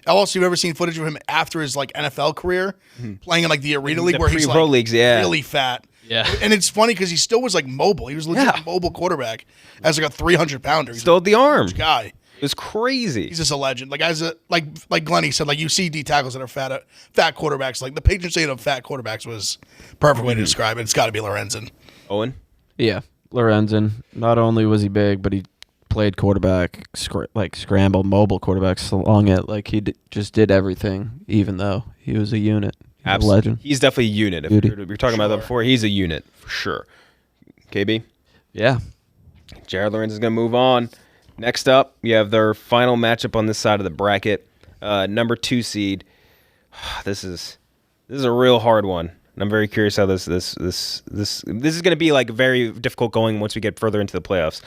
also you've ever seen footage of him after his like NFL career playing in like the Arena League where he's like leagues, really fat. Yeah. And it's funny because he still was like mobile. He was legit a mobile quarterback as like a 300-pounder. Still had the arm. Guy. It was crazy. He's just a legend. Like Glenny said, like you see D tackles that are fat quarterbacks. Like the patron saint of fat quarterbacks was a perfect way to describe it. It's got to be Lorenzen. Owen. Yeah, Lorenzen. Not only was he big, but he played quarterback, scramble, mobile quarterback, slung it. Like he just did everything, even though he was a unit. He's a legend. He's definitely a unit. If we were talking about that before, he's a unit for sure. KB? Yeah. Jared Lorenzen's going to move on. Next up, you have their final matchup on this side of the bracket. Number 2 seed. This is a real hard one. And I'm very curious how this is going to be like very difficult going once we get further into the playoffs.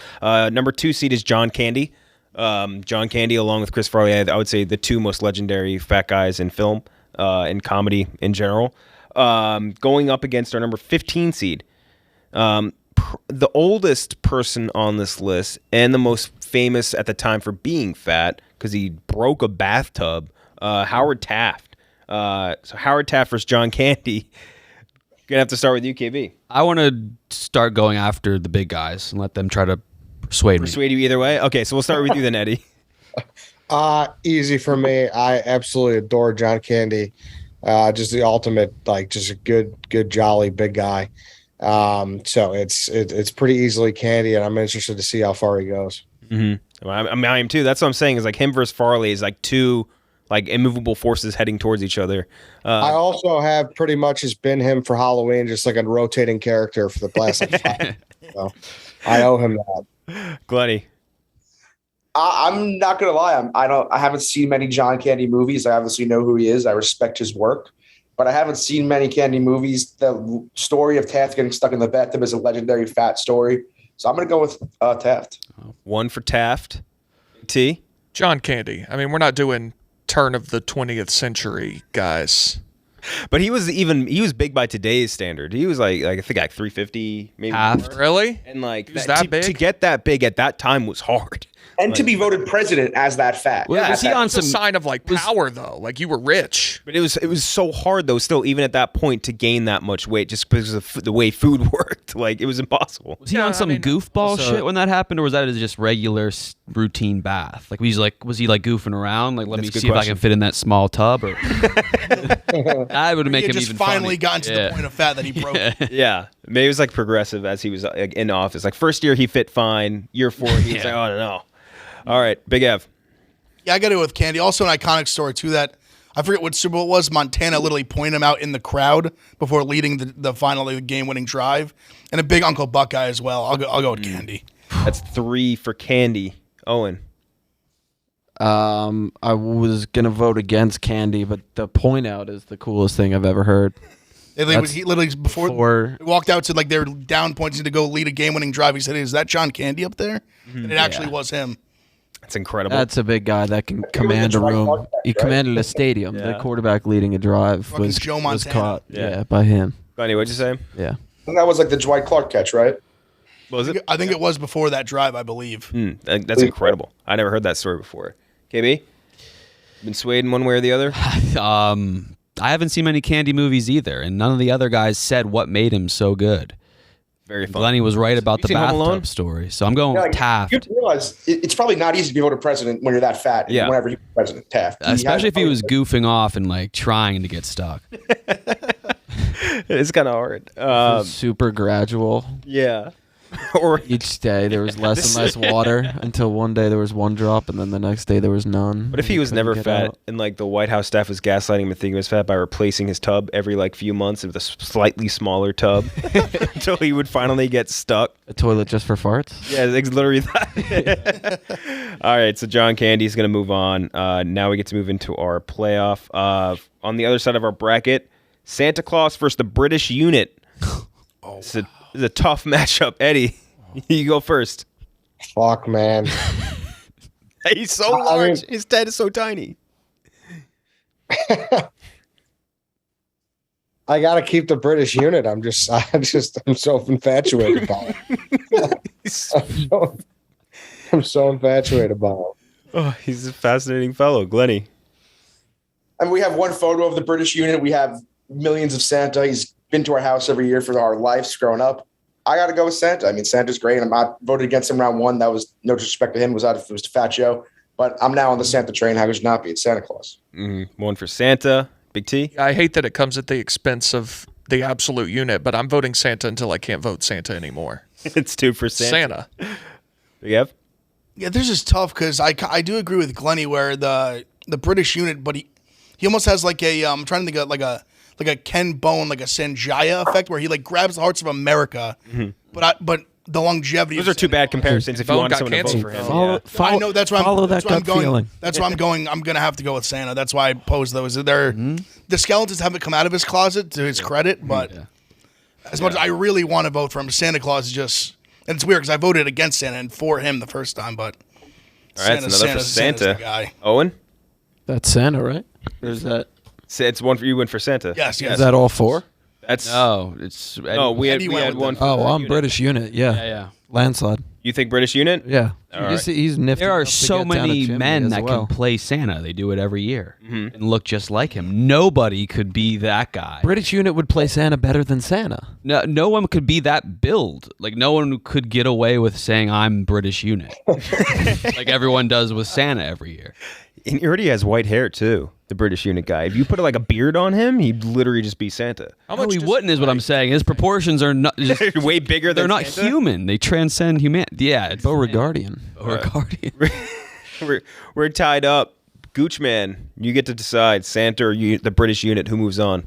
Number 2 seed is John Candy. John Candy, along with Chris Farley, I would say the 2 most legendary fat guys in film, in comedy in general. Going up against our number 15 seed. The oldest person on this list and the most famous at the time for being fat because he broke a bathtub, Howard Taft. So Howard Taft versus John Candy. Gonna have to start with you, KB. I want to start going after the big guys and let them try to persuade me. Persuade you either way? Okay, so we'll start with you then, Eddie. Easy for me. I absolutely adore John Candy. Just the ultimate, like just a good, jolly big guy. So it's pretty easily Candy, and I'm interested to see how far he goes. Mm-hmm. I am too. That's what I'm saying. Is like him versus Farley is like 2 like immovable forces heading towards each other. I also have pretty much just been him for Halloween, just like a rotating character for the last like 5. So I owe him that. Glenny. I'm not gonna lie. I haven't seen many John Candy movies. I obviously know who he is. I respect his work, but I haven't seen many Candy movies. The story of Taft getting stuck in the bathtub is a legendary fat story. So I'm gonna go with Taft. 1 for Taft. T. John Candy. I mean, we're not doing turn of the 20th century guys. But he was big by today's standard. He was like I think like 350 maybe. Taft. Really? And like that big? To get that big at that time was hard. And to be voted president as that fat. Well, was he on It's a sign of like power though. Like you were rich. But it was so hard though still even at that point to gain that much weight just because of the way food worked. Like it was impossible. Was he on some goofball shit when that happened, or was that just regular routine bath? Like was he like goofing around? Like let me see if I can fit in that small tub, or I would make He him just even finally funny. gotten to the point of fat that he broke. Yeah, maybe it was like progressive as he was like, in office. Like first year he fit fine. Year 4 he's like, oh no. All right, Big Ev. Yeah, I got to go with Candy. Also an iconic story too that I forget what Super Bowl it was. Montana literally pointed him out in the crowd before leading the final game-winning drive, and a big Uncle Buck guy as well. I'll go with Candy. That's 3 for Candy. Owen. I was gonna vote against Candy, but the point out is the coolest thing I've ever heard. He literally before he walked out to like they were down points to go lead a game-winning drive. He said, "Is that John Candy up there?" And it actually was him. That's incredible. That's a big guy that can command a room. He commanded a stadium. Yeah. The quarterback leading a drive Fucking was Joe was Montana. caught. Yeah, by him. Glenny, what'd you say? Yeah. And that was like the Dwight Clark catch, right? What was it? I think it was before that drive, I believe. That's incredible. I never heard that story before. KB, been swayed in one way or the other? I haven't seen many Candy movies either, and none of the other guys said what made him so good. Very fun. Glenny was right about the seen Home Alone? bathtub story, so I'm going with Taft. You realize it's probably not easy to be voted president when you're that fat. Yeah. Whenever he was president, Taft. Especially if he was goofing off and like trying to get stuck. It's kind of hard. Super gradual. Yeah. Or Each day there was less and less water until one day there was one drop, and then the next day there was none. What if he was couldn't never get fat out. and like the White House staff was gaslighting him and thinking he was fat by replacing his tub every like few months with a slightly smaller tub until he would finally get stuck? A toilet just for farts? Yeah, it's literally that. All right, so John Candy's going to move on. Now we get to move into our playoff. On the other side of our bracket, Santa Claus versus the British unit. It's a tough matchup. Eddie, you go first. Fuck, man. He's so large. His head is so tiny. I gotta keep the British unit. I'm so infatuated by it. I'm so infatuated by it. Oh, he's a fascinating fellow, Glenny. And we have one photo of the British unit. We have millions of Santa. He's been to our house every year for our lives growing up. I got to go with Santa. I mean, Santa's great. I voted against him round one. That was no disrespect to him. It was to Fat Joe. But I'm now on the Santa train. How could you not be? It's Santa Claus. One for Santa. Big T. I hate that it comes at the expense of the absolute unit, but I'm voting Santa until I can't vote Santa anymore. It's two for Santa. Big Ev. Yeah, this is tough because I do agree with Glenny where the British unit, but he almost has like a I'm trying to think of like a Ken Bone, like a Sanjaya effect where he like grabs the hearts of America, but the longevity. Those are two bad comparisons if you Bone want got someone to vote canceled. for him. I know that's why follow that's that why I'm gut going. feeling. That's why I'm going. I'm gonna have to go with Santa. That's why I posed those. The skeletons haven't come out of his closet to his credit, but as much as I really want to vote for him, Santa Claus is just. And it's weird because I voted against Santa and for him the first time, but. All right, it's another for Santa's Santa. the guy. Owen? That's Santa, right? Or is that? It's one for you, one for Santa. Yes. Is that all four? That's No, it's no. We Eddie went had with one. the- For Oh, the I'm unit. British unit. yeah. Landslide. You think British unit? Yeah. All He's nifty. There are enough to so get down a many chimney men as that well. can play Santa. They do it every year and look just like him. Nobody could be that guy. British unit would play Santa better than Santa. No one could be that build. Like no one could get away with saying I'm British unit, like everyone does with Santa every year. And he already has white hair too. The British unit guy. If you put like a beard on him, he'd literally just be Santa. No, he wouldn't, is what I'm saying. His proproportions are not just, Way bigger they're than not Santa? human. They transcend humanity. Yeah, it's Beauregardian. We're tied up. Gooch man, you get to decide Santa or the British unit. Who moves on?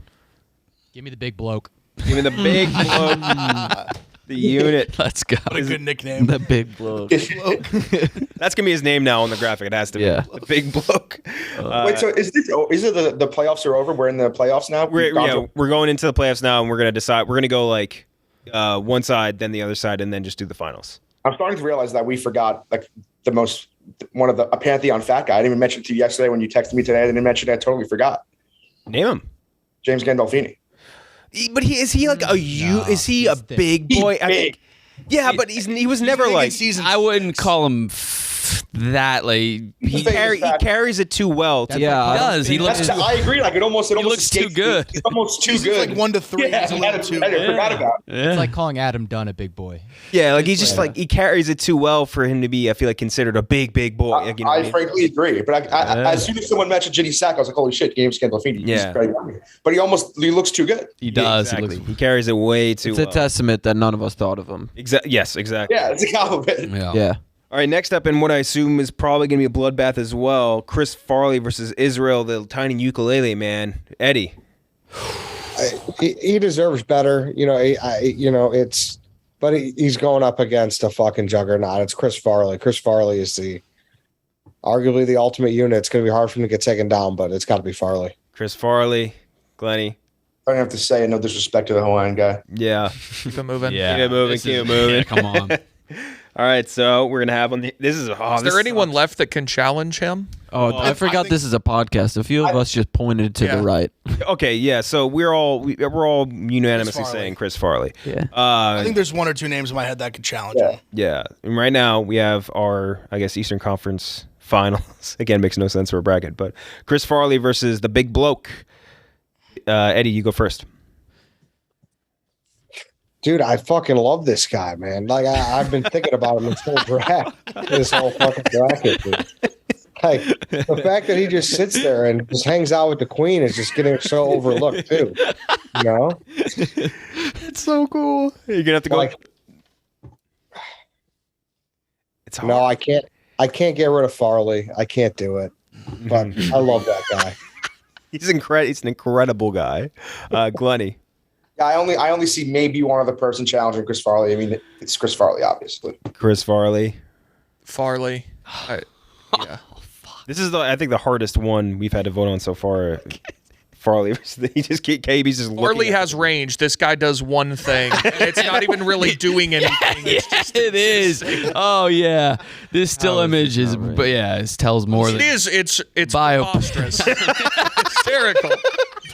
Give me the big bloke. Give me the big bloke. The unit. Let's go. What a good nickname. The big bloke. That's gonna be his name now on the graphic. It has to be. Yeah. The big bloke. Wait, so is it the playoffs are over? We're in the playoffs now? We're going into the playoffs now, and we're gonna decide. We're gonna go like one side, then the other side, and then just do the finals. I'm starting to realize that we forgot like one of a Pantheon fat guy. I didn't even mention it to you yesterday when you texted me today. I didn't mention it. I totally forgot. Name him. James Gandolfini. But is he like is he a big boy? He's big. Yeah, but he was never like. I wouldn't call him that. Like He carries it too well. he does. He looks. I agree. Like it almost looks too escapes me. good. It's almost too He's good. like 1 to 3. Yeah, He's a little too. I forgot about it. It's like calling Adam Dunn a big boy. Yeah, like he's just like he carries it too well for him to be. I feel like considered a big boy. Like, you know what I mean? frankly agree. But as soon as someone mentioned Ginny Sack, I was like, holy shit, James Gandolfini. Yeah. But he looks too good. He does. Exactly. He He carries it way too It's a well. testament that none of us thought of him. Yes, exactly. Yeah, it's a compliment. looks. Yeah. All right, next up, and what I assume is probably going to be a bloodbath as well, Chris Farley versus Israel, the tiny ukulele man. Eddie. He deserves better. But he's going up against a fucking juggernaut. It's Chris Farley. Chris Farley is arguably the ultimate unit. It's going to be hard for him to get taken down, but it's got to be Farley. Chris Farley. Glenny. I don't have to say no disrespect to the Hawaiian guy. Yeah. Keep it moving. Yeah. Keep it moving, This keep is- it moving. yeah, come on. All right, so we're gonna have on the. Is there anyone left that can challenge him? Oh, I forgot this is a podcast. A few of us just pointed to the right. Okay, yeah. So we're all unanimously saying Chris Farley. Yeah. I think there's one or two names in my head that could challenge him. Yeah. And right now we have our, I guess, Eastern Conference Finals. Again, makes no sense for a bracket, but Chris Farley versus the big bloke. Eddie, you go first. Dude, I fucking love this guy, man. Like I've been thinking about him this whole fucking bracket, dude. Like the fact that he just sits there and just hangs out with the queen is just getting so overlooked too. You know? It's so cool. You're gonna have to go. It's hard. No, I can't. I can't get rid of Farley. I can't do it. But I love that guy. He's He's an incredible guy. Glenny. Yeah, I only see maybe one other person challenging Chris Farley. I mean, it's Chris Farley, obviously. Chris Farley. Yeah. This is I think the hardest one we've had to vote on so far. Farley, he just KB's just Farley has range. This guy does one thing. And it's not even really doing anything. It is. Oh yeah, this still image is, but yeah, it tells more. It is. It's preposterous. Hysterical.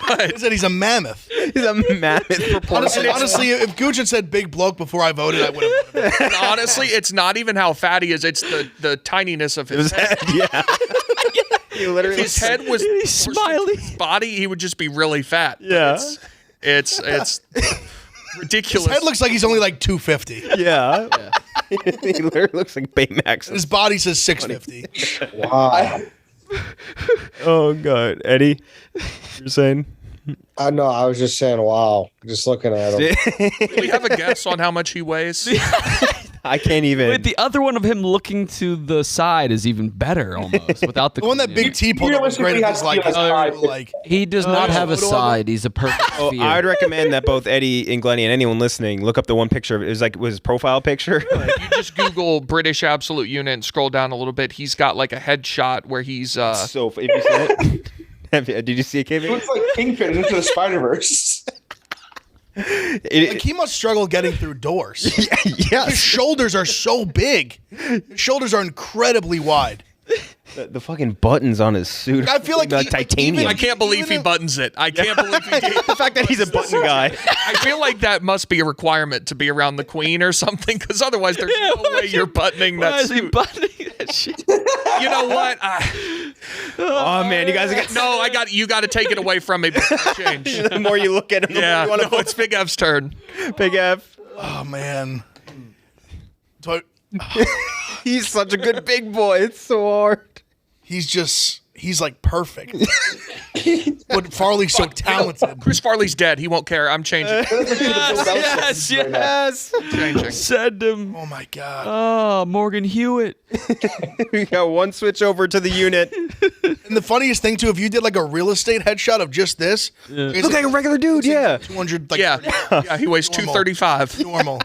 He said he's a mammoth. He's a mammoth. Honestly, if Gooch had said big bloke before I voted, I would have voted. And honestly, it's not even how fat he is. It's the tininess of his head. Yeah. If his head was smiling, his body, he would just be really fat. Yeah. It's ridiculous. His head looks like he's only like 250. Yeah. He literally looks like Baymax. His body says 650. Wow. Oh God, Eddie, you're saying? No, I was just saying, wow. Just looking at him. Do we have a guess on how much he weighs? I can't even. Wait, the other one of him looking to the side is even better almost without the. The one that Big T pulled up was great. It's like he does not have a side. He's a perfect sphere. I would recommend that both Eddie and Glenny and anyone listening look up the one picture. It was his profile picture. You just Google British Absolute Unit and scroll down a little bit. He's got like a headshot where he's. So if you see it, did you see it, Kevin? It looks like Kingpin into the Spider-Verse. Like he must struggle getting through doors. Yeah. His shoulders are so big. His shoulders are incredibly wide. The fucking buttons on his suit. I feel like titanium. I can't believe he buttons it. I can't believe he did. The fact that he's a button guy. I feel like that must be a requirement to be around the queen or something, because otherwise there's no way you're buttoning that suit. Why is he buttoning that shit? You know what? Oh man, you guys you got to take it away from me. Change. The more you look at him, the more you want to it's Big F's turn. Big F. Oh man. He's such a good big boy. It's so hard. He's like perfect. But Farley's so talented. Chris Farley's dead. He won't care. I'm changing. Yes. Changing. Send him. Oh my God. Oh, Morgan Hewitt. We got one switch over to the unit. And the funniest thing too, if you did like a real estate headshot of just this, look like a regular dude. Yeah. 200. Like, yeah. He weighs 235. Normal.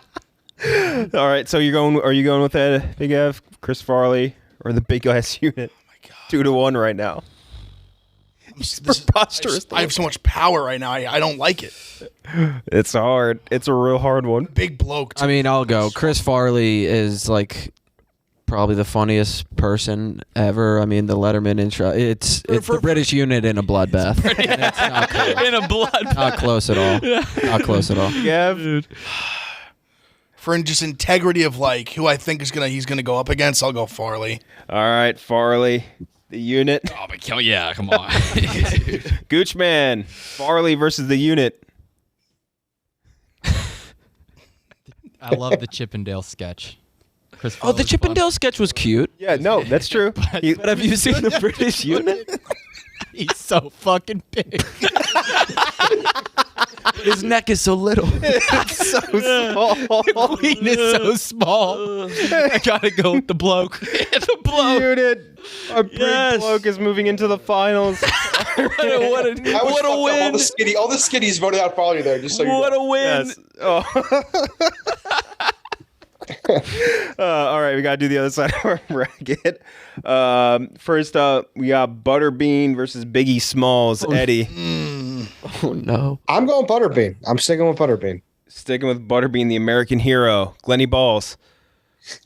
All right. So are you going with that, Big F, Chris Farley, or the big ass unit? 2-1 right now. Preposterous. I have so much power right now. I don't like it. It's hard. It's a real hard one. Big bloke. I mean, I'll go. Chris Farley is like probably the funniest person ever. I mean, the Letterman intro. It's the British unit in a bloodbath. And it's not close. In a bloodbath. Not close at all. Not close at all. Yeah, dude. For just integrity of like who I think he's gonna go up against, I'll go Farley. All right, Farley. The unit. Oh, but yeah, come on. Goochman, Farley versus the unit. I love the Chippendale sketch. Oh, the Chippendale sketch was cute. Yeah, no, that's true. But have you seen the British unit? He's so fucking big. His neck is so little. It's so small. The queen is so small. I gotta go with the bloke. The bloke. Unit. Our big bloke is moving into the finals. What a win. All the skinnies voted out Farley there. Just so you What know. a win. Yes. Oh. All right, we got to do the other side of our bracket. First up, we got Butterbean versus Biggie Smalls. Eddie. Oh, no. I'm going Butterbean. I'm sticking with Butterbean. Sticking with Butterbean, the American hero. Glenny Balls.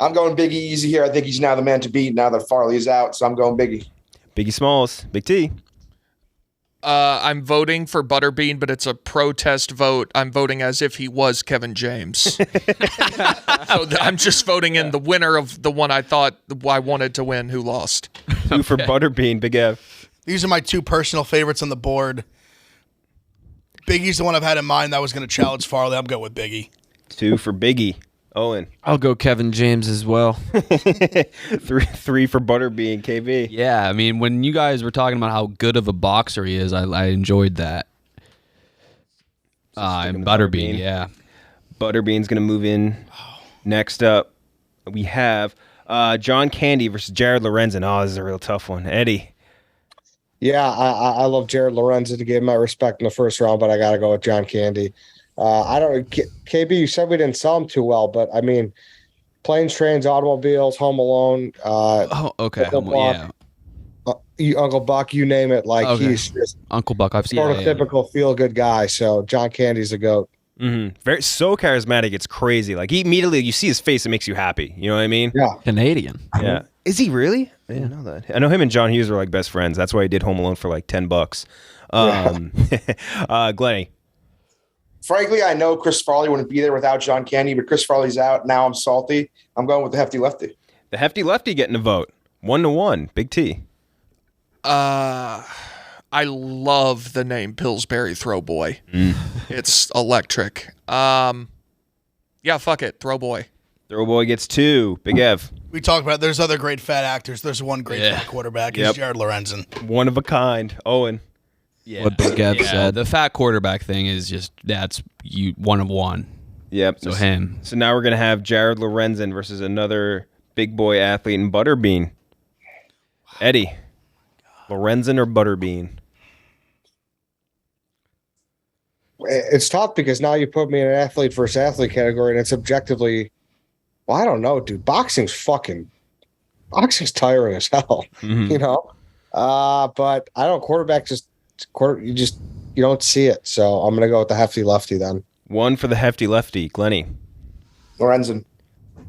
I'm going Biggie easy here. I think he's now the man to beat now that Farley's out, so I'm going Biggie. Biggie Smalls. Big T. I'm voting for Butterbean, but it's a protest vote. I'm voting as if he was Kevin James. So I'm just voting in the winner of the one I thought I wanted to win, who lost. 2 for Butterbean. Big F. These are my 2 personal favorites on the board. Biggie's the one I've had in mind that was going to challenge Farley. I'm going with Biggie. 2 for Biggie. Owen. I'll go Kevin James as well. 3 for Butterbean. KB. Yeah, I mean, when you guys were talking about how good of a boxer he is, I enjoyed that. And Butterbean, yeah. Butterbean's going to move in. Next up, we have John Candy versus Jared Lorenzen. Oh, this is a real tough one. Eddie. Yeah, I love Jared Lorenzen to give him my respect in the first round, but I got to go with John Candy. I don't, KB, you said we didn't sell him too well, but I mean, planes, trains, automobiles, Home Alone. Okay. Uncle Buck, Uncle Buck, you name it. Like he's just Uncle Buck. I've seen prototypical feel-good guy. So John Candy's a goat. Mm-hmm. So charismatic, it's crazy. Like he immediately, you see his face, it makes you happy. You know what I mean? Yeah, Canadian. Yeah. Is he really? I didn't know that. I know him and John Hughes are like best friends. That's why he did Home Alone for like $10. Glenny. Frankly, I know Chris Farley wouldn't be there without John Candy, but Chris Farley's out. Now I'm salty. I'm going with the hefty lefty. The hefty lefty getting a vote. 1-1. Big T. I love the name Pillsbury Throwboy. It's electric. Yeah, fuck it. Throwboy. Throwboy gets 2. Big Ev. We talked about there's other great fat actors. There's one great fat quarterback. It's Jared Lorenzen. One of a kind. Owen. Yeah. What Big Ev said. The fat quarterback thing is just, one of one. Yep. So him. So now we're going to have Jared Lorenzen versus another big boy athlete in Butterbean. Eddie. Lorenzen or Butterbean? It's tough because now you put me in an athlete versus athlete category, and it's objectively, well, I don't know, dude. Boxing's tiring as hell, you know. But I don't. Quarterback you don't see it. So I'm gonna go with the hefty lefty then. 1 for the hefty lefty. Glenny. Lorenzen.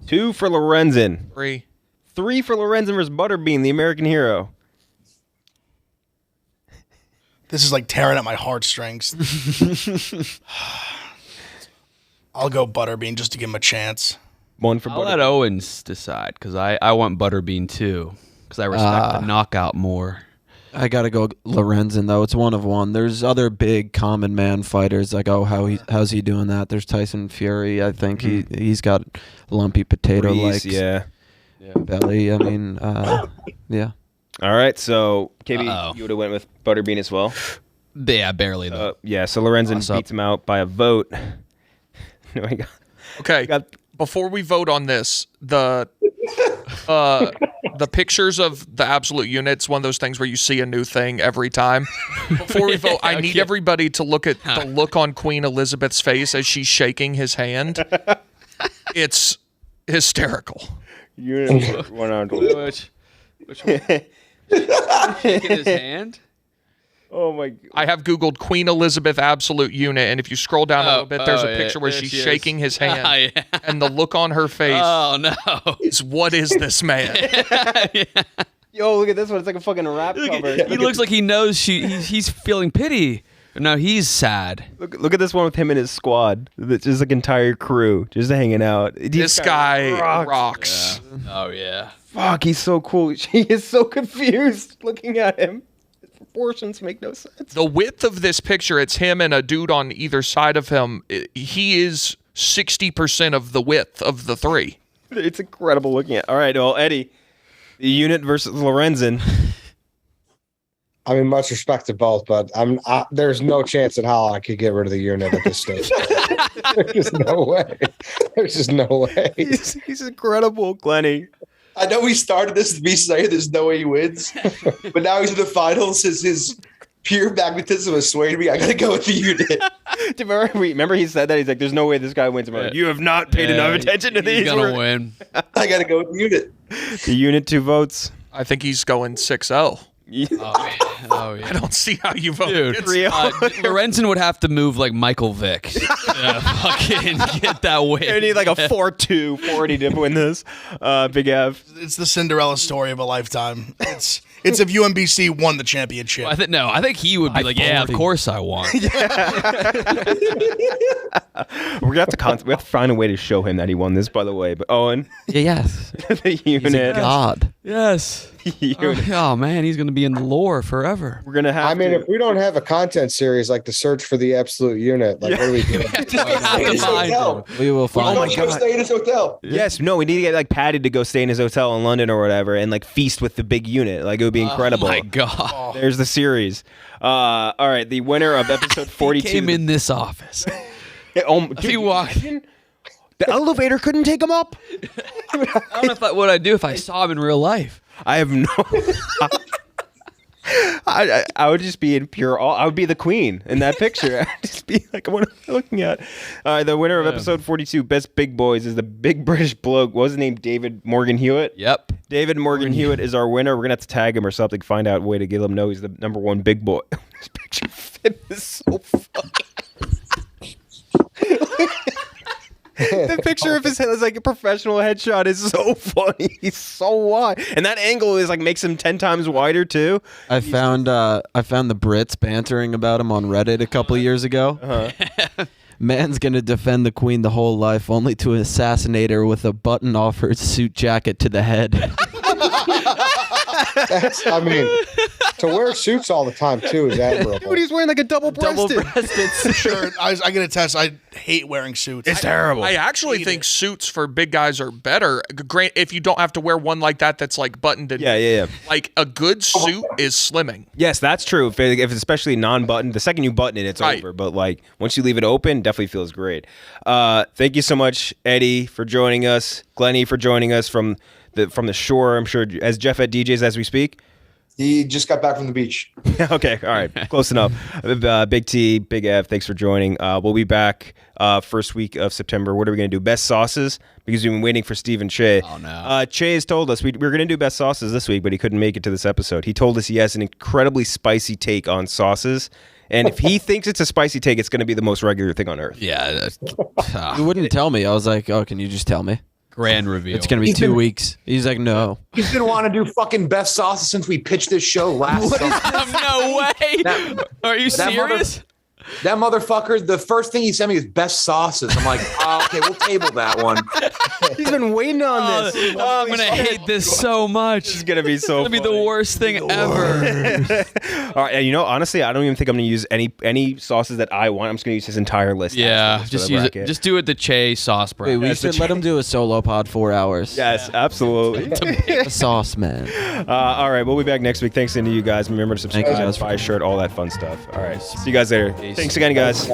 2 for Lorenzen. 3. 3 for Lorenzen versus Butterbean, the American hero. This is like tearing at my heartstrings. I'll go Butterbean just to give him a chance. 1 for I'll Butterbean. let Owens decide because I want Butterbean too because I respect the knockout more. I gotta go Lorenzen though. It's 1 of 1. There's other big common man fighters. Like, how's he doing that? There's Tyson Fury. I think he's got lumpy potato like belly. I mean, yeah. All right, so KB, you would have went with Butterbean as well. Yeah, barely though. So Lorenzen beats him out by a vote. Okay. Before we vote on this, the pictures of the absolute units, one of those things where you see a new thing every time. Before we vote, I need everybody to look at the look on Queen Elizabeth's face as she's shaking his hand. It's hysterical. Unit 100. Which one? Shaking his hand? Oh my God. I have Googled Queen Elizabeth absolute unit, and if you scroll down a little bit, there's a picture where she's shaking his hand, and the look on her face is, what is this man? Yo, look at this one. It's like a fucking rap cover. He looks like he knows he's feeling pity. No, he's sad. Look at this one with him and his squad. Just like entire crew just hanging out. This guy rocks. Yeah. Oh, yeah. Fuck, he's so cool. She is so confused looking at him. His proportions make no sense. The width of this picture, it's him and a dude on either side of him. He is 60% of the width of the 3. It's incredible looking at. All right, well, Eddie, the unit versus Lorenzen. I mean, much respect to both, but there's no chance in hell I could get rid of the unit at this stage. There's just no way. There's just no way. He's incredible, Glenny. I know we started this to be saying there's no way he wins, but now he's in the finals. His pure magnetism is swaying me. I got to go with the unit. Remember he said that? He's like, there's no way this guy wins. Like, you have not paid enough attention to these. He's going to win. I got to go with the unit. The unit, 2 votes. I think he's going 6-0. Oh, yeah. I don't see how you vote. Dude, Lorenzen would have to move like Michael Vick. Fucking get that win. They need like a 4-2 40 to win this. Big Ev. It's the Cinderella story of a lifetime. It's if UMBC won the championship. I think he would be like, yeah, of course I won. We have to find a way to show him that he won this, by the way. But Owen. Yes. The unit. He's a god. Yes. Oh, man, he's going to be in the lore forever. We're going to have if we don't have a content series like the search for the absolute unit, like what are we doing? We will find. Oh my God! Stay in his hotel. Yes, no, we need to get like Patty to go stay in his hotel in London or whatever, and like feast with the big unit. Like it would be incredible. Oh my God! There's the series. All right, the winner of episode 42 he came in this office. He walked in. The elevator couldn't take him up. I don't know what I'd do if I saw him in real life. I have no. I would just be in pure awe. I would be the queen in that picture. I'd just be like, what am I looking at? The winner of episode 42, Best Big Boys, is the big British bloke. What was his name? David Morgan Hewitt? Yep. David Morgan Hewitt is our winner. We're going to have to tag him or something, find out a way to get him know he's the number one big boy. This picture fit is so funny. The picture of his head is like a professional headshot is so funny. He's so wide, and that angle is like makes him 10 times wider too. I found the Brits bantering about him on Reddit a couple years ago. Man's gonna defend the queen the whole life, only to assassinate her with a button off her suit jacket to the head. To wear suits all the time too is admirable. Dude, he's wearing like a double-breasted shirt. I can attest. I hate wearing suits. It's terrible. I actually think suits for big guys are better. Great if you don't have to wear one like that's like buttoned. Yeah. Like a good suit is slimming. Yes, that's true. If it's especially non-buttoned, the second you button it, it's over. But like once you leave it open, definitely feels great. Thank you so much, Eddie, for joining us. Glenny for joining us from the shore. I'm sure as Jeff at DJs as we speak. He just got back from the beach. Okay, all right, close enough. Big T, Big Ev, thanks for joining. We'll be back first week of September. What are we going to do? Best sauces? Because we've been waiting for Steve and Che. Oh, no. Che has told us we were going to do best sauces this week, but he couldn't make it to this episode. He told us he has an incredibly spicy take on sauces. And if he thinks it's a spicy take, it's going to be the most regular thing on earth. Yeah. He wouldn't tell me. I was like, oh, can you just tell me? Grand reveal. It's going to be 2 weeks. He's like, no. He's been wanting to do fucking best sauces since we pitched this show last summer. No way. Are you serious? That motherfucker, the first thing he sent me is best sauces. I'm like, okay, we'll table that one. He's been waiting on this. I'm going to hate this so much. This is going to be so It's going to be the worst thing ever. All right, and honestly, I don't even think I'm going to use any sauces that I want. I'm just going to use his entire list. Yeah, just use it. Just do it the Che sauce brand. Wait, we should let him do a solo pod 4 hours. Yes, absolutely. A sauce man. All right, we'll be back next week. Thanks to you guys. Remember to subscribe, buy a shirt, all that fun stuff. All right, see you guys later. Thanks again, guys.